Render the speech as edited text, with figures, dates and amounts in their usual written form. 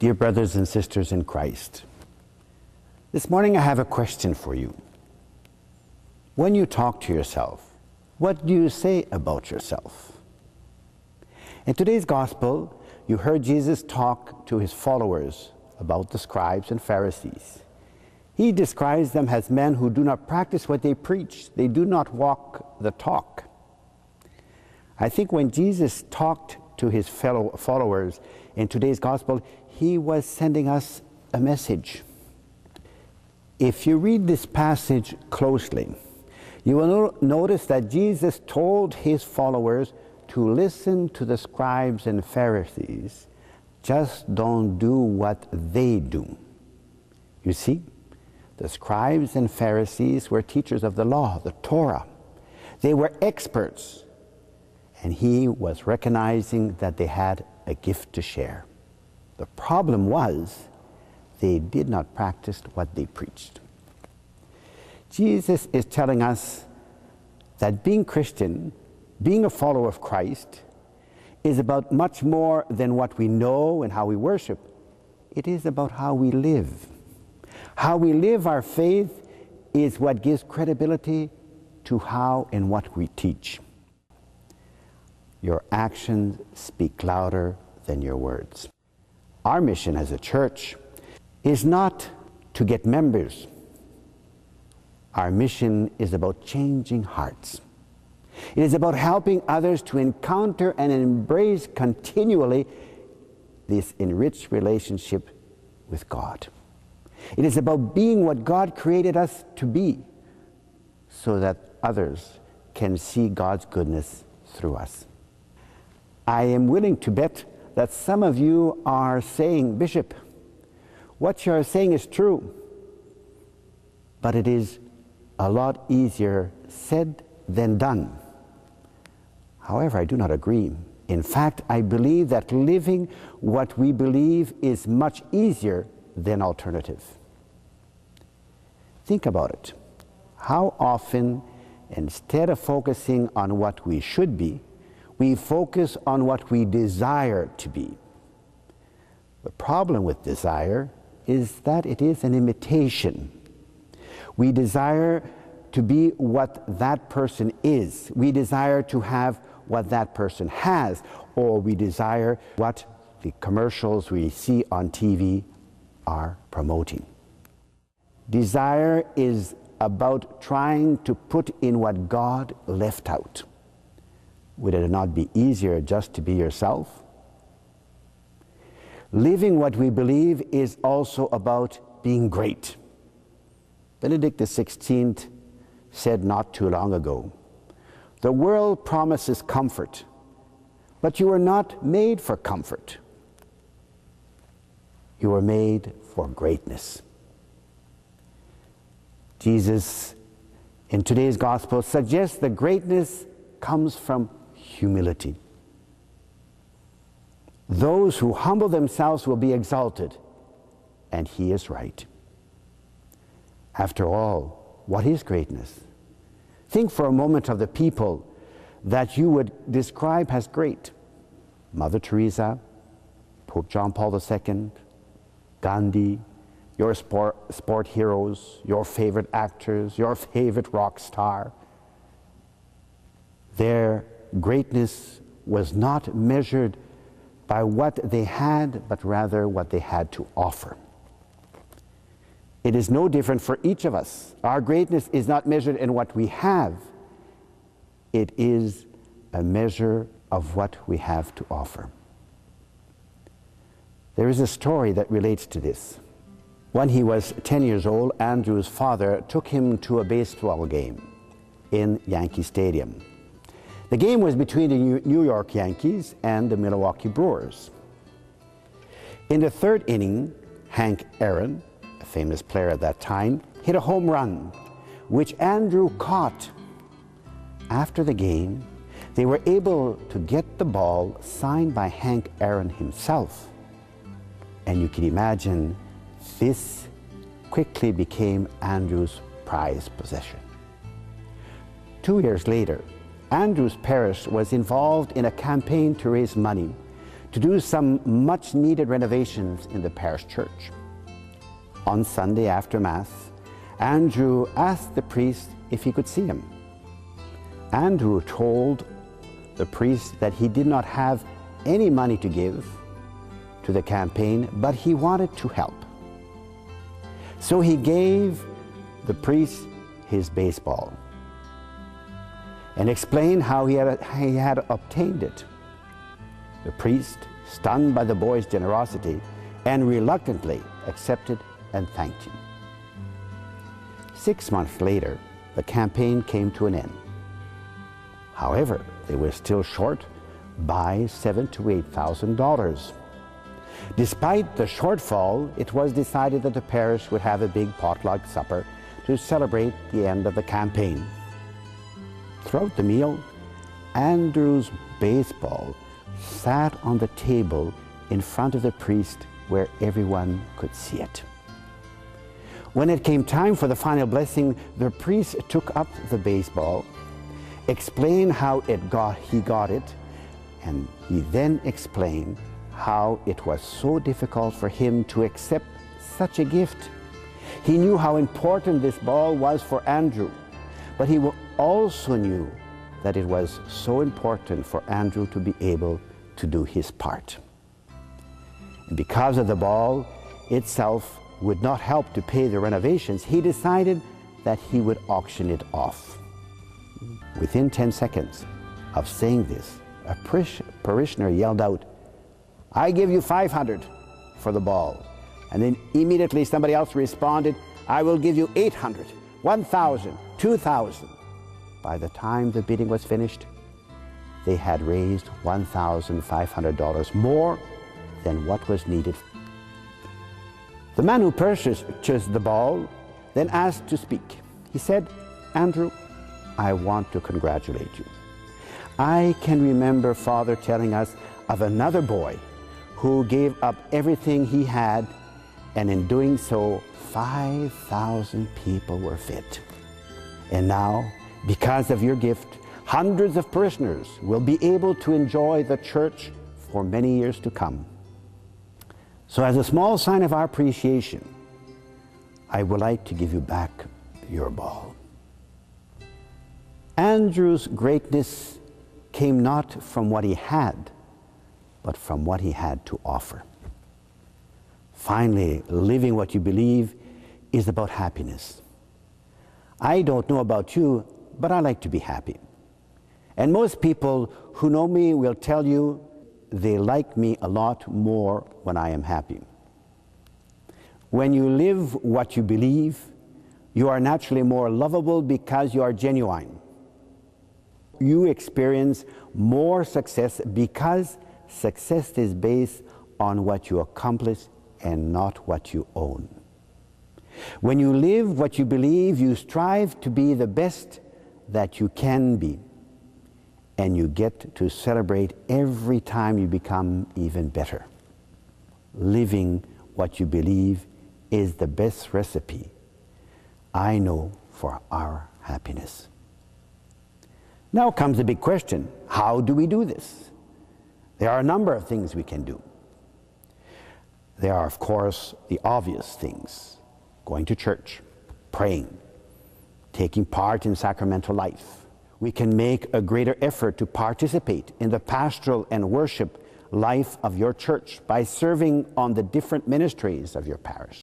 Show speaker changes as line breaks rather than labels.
Dear brothers and sisters in Christ, this morning I have a question for you. When you talk to yourself, what do you say about yourself? In today's gospel, you heard Jesus talk to his followers about the scribes and Pharisees. He describes them as men who do not practice what they preach. They do not walk the talk. I think when Jesus talked to his fellow followers in today's gospel, he was sending us a message. If you read this passage closely, you will notice that Jesus told his followers to listen to the scribes and Pharisees. Just don't do what they do. You see, the scribes and Pharisees were teachers of the law, the Torah. They were experts, and he was recognizing that they had a gift to share. The problem was they did not practice what they preached. Jesus is telling us that being Christian, being a follower of Christ, is about much more than what we know and how we worship. It is about how we live. How we live our faith is what gives credibility to how and what we teach. Your actions speak louder than your words. Our mission as a church is not to get members. Our mission is about changing hearts. It is about helping others to encounter and embrace continually this enriched relationship with God. It is about being what God created us to be so that others can see God's goodness through us. I am willing to bet that some of you are saying, Bishop, what you are saying is true, but it is a lot easier said than done. However, I do not agree. In fact, I believe that living what we believe is much easier than alternative. Think about it. How often, instead of focusing on what we should be, we focus on what we desire to be. The problem with desire is that it is an imitation. We desire to be what that person is. We desire to have what that person has, or we desire what the commercials we see on TV are promoting. Desire is about trying to put in what God left out. Would it not be easier just to be yourself? Living what we believe is also about being great. Benedict XVI said not too long ago, "The world promises comfort, but you were not made for comfort. You were made for greatness." Jesus, in today's gospel, suggests that greatness comes from humility. Those who humble themselves will be exalted, and he is right. After all, what is greatness? Think for a moment of the people that you would describe as great. Mother Teresa, Pope John Paul II, Gandhi, your sport heroes, your favorite actors, your favorite rock star. Their greatness was not measured by what they had, but rather what they had to offer. It is no different for each of us. Our greatness is not measured in what we have. It is a measure of what we have to offer. There is a story that relates to this. When he was 10 years old, Andrew's father took him to a baseball game in Yankee Stadium. The game was between the New York Yankees and the Milwaukee Brewers. In the third inning, Hank Aaron, a famous player at that time, hit a home run, which Andrew caught. After the game, they were able to get the ball signed by Hank Aaron himself. And you can imagine this quickly became Andrew's prized possession. 2 years later, Andrew's parish was involved in a campaign to raise money to do some much-needed renovations in the parish church. On Sunday after Mass, Andrew asked the priest if he could see him. Andrew told the priest that he did not have any money to give to the campaign, but he wanted to help. So he gave the priest his baseball and explained how he had obtained it. The priest, stunned by the boy's generosity, and reluctantly accepted and thanked him. 6 months later, the campaign came to an end. However, they were still short by $7,000 to $8,000. Despite the shortfall, it was decided that the parish would have a big potluck supper to celebrate the end of the campaign. Throughout the meal, Andrew's baseball sat on the table in front of the priest where everyone could see it. When it came time for the final blessing, the priest took up the baseball, explained how he got it, and he then explained how it was so difficult for him to accept such a gift. He knew how important this ball was for Andrew, but he also knew that it was so important for Andrew to be able to do his part. And because of the ball itself would not help to pay the renovations, he decided that he would auction it off. Within 10 seconds of saying this, a parishioner yelled out, "I give you 500 for the ball." And then immediately somebody else responded, "I will give you 800, 1,000, 2,000. By the time the bidding was finished, they had raised $1,500 more than what was needed. The man who purchased the ball then asked to speak. He said, "Andrew, I want to congratulate you. I can remember Father telling us of another boy who gave up everything he had, and in doing so, 5,000 people were fed. And now, because of your gift, hundreds of parishioners will be able to enjoy the church for many years to come. So as a small sign of our appreciation, I would like to give you back your ball." Andrew's greatness came not from what he had, but from what he had to offer. Finally, living what you believe is about happiness. I don't know about you, but I like to be happy. And most people who know me will tell you they like me a lot more when I am happy. When you live what you believe, you are naturally more lovable because you are genuine. You experience more success because success is based on what you accomplish and not what you own. When you live what you believe, you strive to be the best that you can be, and you get to celebrate every time you become even better. Living what you believe is the best recipe I know for our happiness. Now comes the big question: how do we do this? There are a number of things we can do. There are, of course, the obvious things: going to church, praying, taking part in sacramental life. We can make a greater effort to participate in the pastoral and worship life of your church by serving on the different ministries of your parish.